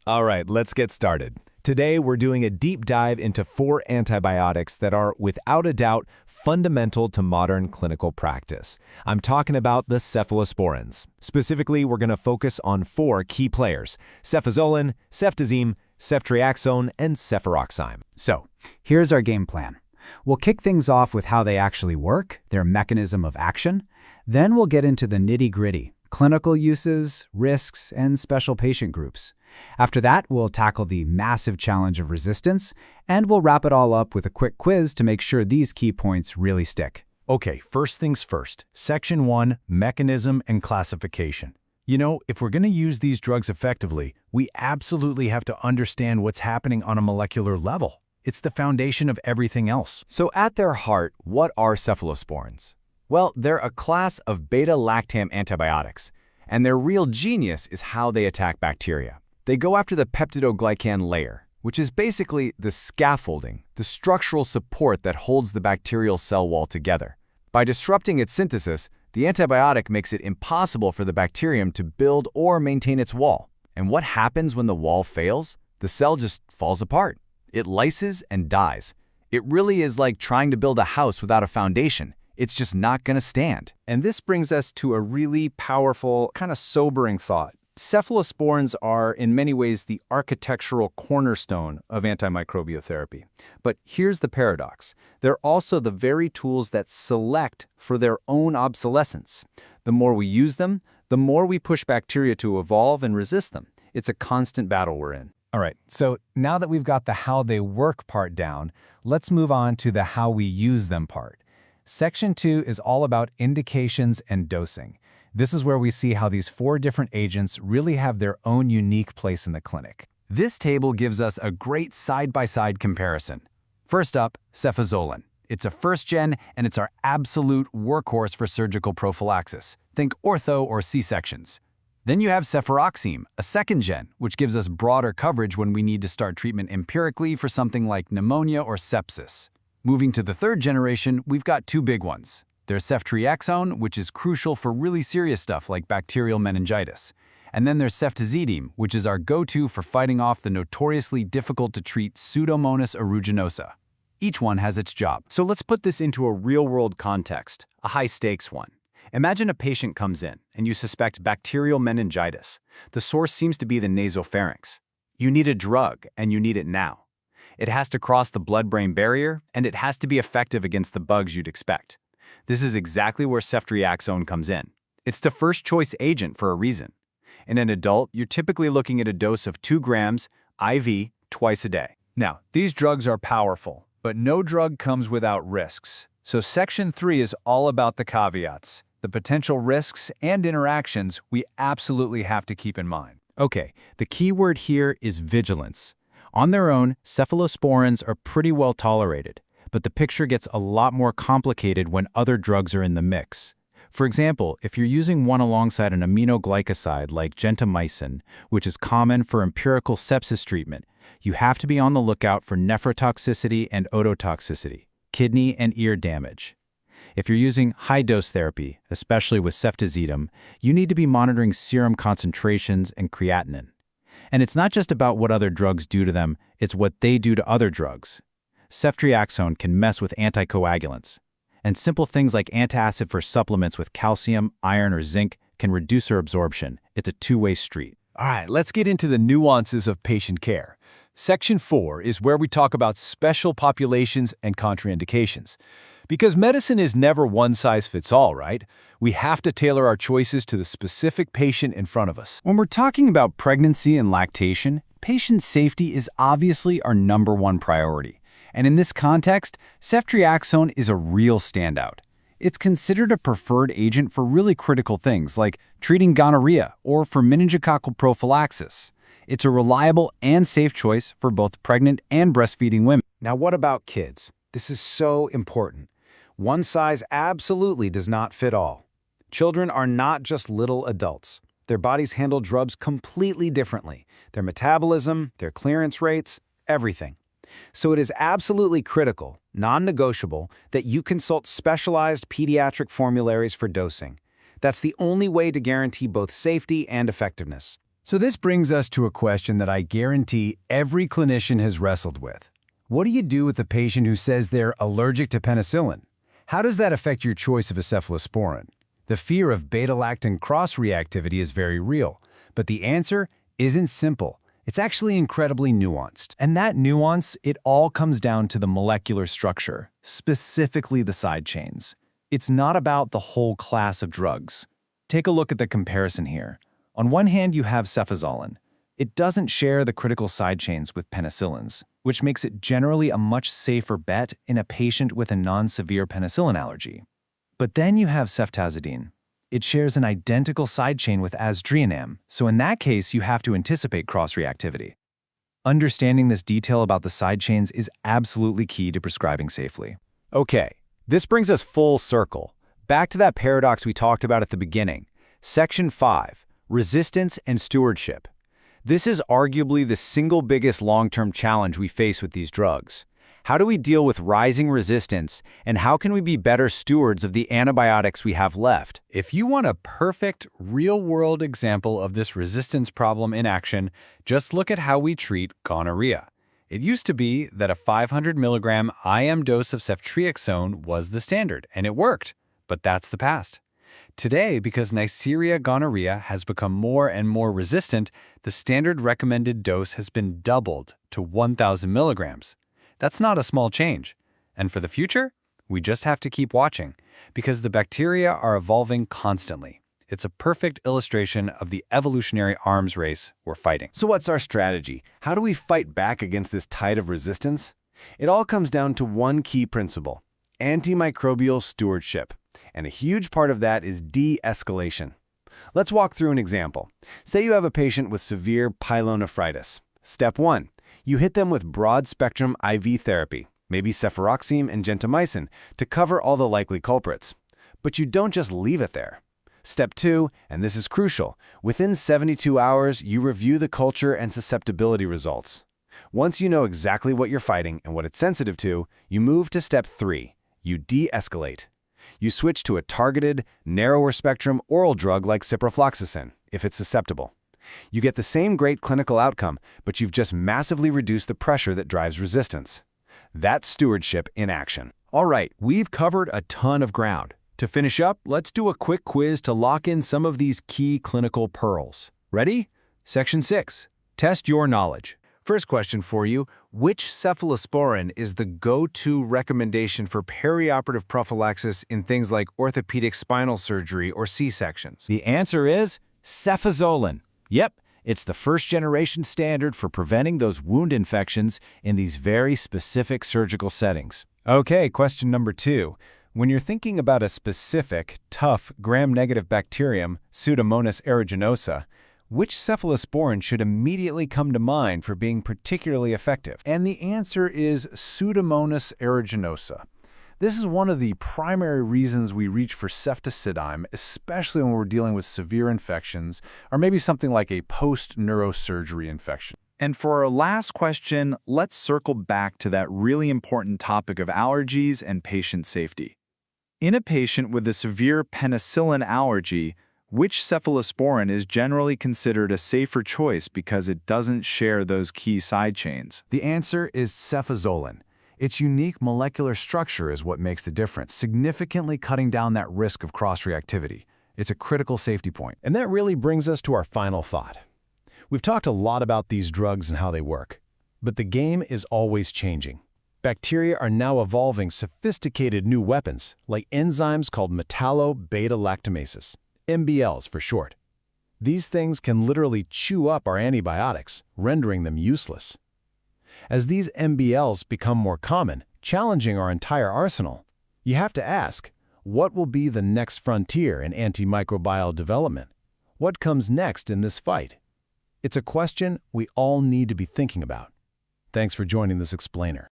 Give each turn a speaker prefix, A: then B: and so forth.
A: All right, let's get started. Today, we're doing a deep dive into 4 antibiotics that are, without a doubt, fundamental to modern clinical practice. I'm talking about the cephalosporins. Specifically, we're going to focus on 4 key players: Cefazolin, Ceftazidime, Ceftriaxone, and Cefuroxime.
B: So, here's our game plan. We'll kick things off with how they actually work, their mechanism of action. Then we'll get into the nitty-gritty: clinical uses, risks, and special patient groups. After that, we'll tackle the massive challenge of resistance, and we'll wrap it all up with a quick quiz to make sure these key points really stick.
C: Okay, first things first. Section 1, Mechanism and Classification. You know, if we're going to use these drugs effectively, we absolutely have to understand what's happening on a molecular level. It's the foundation of everything else.
A: So at their heart, what are cephalosporins? Well, they're a class of beta-lactam antibiotics, and their real genius is how they attack bacteria. They go after the peptidoglycan layer, which is basically the scaffolding, the structural support that holds the bacterial cell wall together. By disrupting its synthesis, the antibiotic makes it impossible for the bacterium to build or maintain its wall. And what happens when the wall fails? The cell just falls apart. It lyses and dies. It really is like trying to build a house without a foundation. It's just not going to stand.
C: And this brings us to a really powerful, kind of sobering thought. Cephalosporins are, in many ways, the architectural cornerstone of antimicrobial therapy. But here's the paradox. They're also the very tools that select for their own obsolescence. The more we use them, the more we push bacteria to evolve and resist them. It's a constant battle we're in.
A: All right, so now that we've got the how they work part down, let's move on to the how we use them part. Section 2 is all about indications and dosing. This is where we see how these 4 different agents really have their own unique place in the clinic. This table gives us a great side-by-side comparison. First up, Cefazolin. It's a first-gen, and it's our absolute workhorse for surgical prophylaxis. Think ortho or C-sections. Then you have Cefuroxime, a second-gen, which gives us broader coverage when we need to start treatment empirically for something like pneumonia or sepsis. Moving to the 3rd generation, we've got 2 big ones. There's Ceftriaxone, which is crucial for really serious stuff like bacterial meningitis. And then there's Ceftazidime, which is our go-to for fighting off the notoriously difficult-to-treat Pseudomonas aeruginosa. Each one has its job. So let's put this into a real-world context, a high-stakes one. Imagine a patient comes in, and you suspect bacterial meningitis. The source seems to be the nasopharynx. You need a drug, and you need it now. It has to cross the blood-brain barrier, and it has to be effective against the bugs you'd expect. This is exactly where Ceftriaxone comes in. It's the first-choice agent for a reason. In an adult, you're typically looking at a dose of 2 grams IV twice a day.
C: Now, these drugs are powerful, but no drug comes without risks. So Section 3 is all about the caveats, the potential risks and interactions we absolutely have to keep in mind.
A: Okay, the key word here is vigilance. On their own, cephalosporins are pretty well tolerated, but the picture gets a lot more complicated when other drugs are in the mix. For example, if you're using one alongside an aminoglycoside like gentamicin, which is common for empirical sepsis treatment, you have to be on the lookout for nephrotoxicity and ototoxicity, kidney and ear damage. If you're using high-dose therapy, especially with Ceftazidime, you need to be monitoring serum concentrations and creatinine. And it's not just about what other drugs do to them, it's what they do to other drugs. Ceftriaxone can mess with anticoagulants. And simple things like antacid for supplements with calcium, iron, or zinc can reduce their absorption. It's a two-way street.
C: All right, let's get into the nuances of patient care. Section 4 is where we talk about special populations and contraindications. Because medicine is never one-size-fits-all, right? We have to tailor our choices to the specific patient in front of us.
B: When we're talking about pregnancy and lactation, patient safety is obviously our #1 priority. And in this context, Ceftriaxone is a real standout. It's considered a preferred agent for really critical things like treating gonorrhea or for meningococcal prophylaxis. It's a reliable and safe choice for both pregnant and breastfeeding women.
C: Now, what about kids? This is so important. One size absolutely does not fit all. Children are not just little adults. Their bodies handle drugs completely differently. Their metabolism, their clearance rates, everything. So it is absolutely critical, non-negotiable, that you consult specialized pediatric formularies for dosing. That's the only way to guarantee both safety and effectiveness.
A: So this brings us to a question that I guarantee every clinician has wrestled with. What do you do with a patient who says they're allergic to penicillin? How does that affect your choice of a cephalosporin? The fear of beta-lactam cross-reactivity is very real, but the answer isn't simple. It's actually incredibly nuanced. And that nuance, it all comes down to the molecular structure, specifically the side chains. It's not about the whole class of drugs. Take a look at the comparison here. On one hand, you have Cefazolin. It doesn't share the critical side chains with penicillins, which makes it generally a much safer bet in a patient with a non-severe penicillin allergy. But then you have Ceftazidime. It shares an identical side chain with Aztreonam, so in that case, you have to anticipate cross-reactivity. Understanding this detail about the side chains is absolutely key to prescribing safely.
B: Okay, this brings us full circle. Back to that paradox we talked about at the beginning. Section 5, Resistance and Stewardship. This is arguably the single biggest long-term challenge we face with these drugs. How do we deal with rising resistance, and how can we be better stewards of the antibiotics we have left?
A: If you want a perfect, real-world example of this resistance problem in action, just look at how we treat gonorrhea. It used to be that a 500 milligram IM dose of Ceftriaxone was the standard, and it worked. But that's the past. Today, because Neisseria gonorrhea has become more and more resistant, the standard recommended dose has been doubled to 1,000 milligrams. That's not a small change. And for the future, we just have to keep watching, because the bacteria are evolving constantly. It's a perfect illustration of the evolutionary arms race we're fighting.
B: So what's our strategy? How do we fight back against this tide of resistance? It all comes down to one key principle: antimicrobial stewardship. And a huge part of that is de-escalation. Let's walk through an example. Say you have a patient with severe pyelonephritis. Step 1. You hit them with broad-spectrum IV therapy, maybe cefuroxime and gentamicin, to cover all the likely culprits. But you don't just leave it there. Step 2, and this is crucial, within 72 hours, you review the culture and susceptibility results. Once you know exactly what you're fighting and what it's sensitive to, you move to Step 3. You de-escalate. You switch to a targeted, narrower-spectrum oral drug like ciprofloxacin, if it's susceptible. You get the same great clinical outcome, but you've just massively reduced the pressure that drives resistance. That's stewardship in action.
A: All right, we've covered a ton of ground. To finish up, let's do a quick quiz to lock in some of these key clinical pearls. Ready? Section 6. Test your knowledge. First question for you: which cephalosporin is the go-to recommendation for perioperative prophylaxis in things like orthopedic spinal surgery or C-sections?
B: The answer is Cefazolin. Yep, it's the first-generation standard for preventing those wound infections in these very specific surgical settings.
A: Okay, question number 2. When you're thinking about a specific, tough, gram-negative bacterium, Pseudomonas aeruginosa, which cephalosporin should immediately come to mind for being particularly effective? And the answer is Pseudomonas aeruginosa. This is one of the primary reasons we reach for Ceftazidime, especially when we're dealing with severe infections, or maybe something like a post-neurosurgery infection.
C: And for our last question, let's circle back to that really important topic of allergies and patient safety. In a patient with a severe penicillin allergy, which cephalosporin is generally considered a safer choice because it doesn't share those key side chains?
A: The answer is Cefazolin. Its unique molecular structure is what makes the difference, significantly cutting down that risk of cross-reactivity. It's a critical safety point.
D: And that really brings us to our final thought. We've talked a lot about these drugs and how they work, but the game is always changing. Bacteria are now evolving sophisticated new weapons, like enzymes called metallo-beta-lactamases, MBLs for short. These things can literally chew up our antibiotics, rendering them useless. As these MBLs become more common, challenging our entire arsenal, you have to ask, what will be the next frontier in antimicrobial development? What comes next in this fight? It's a question we all need to be thinking about. Thanks for joining this explainer.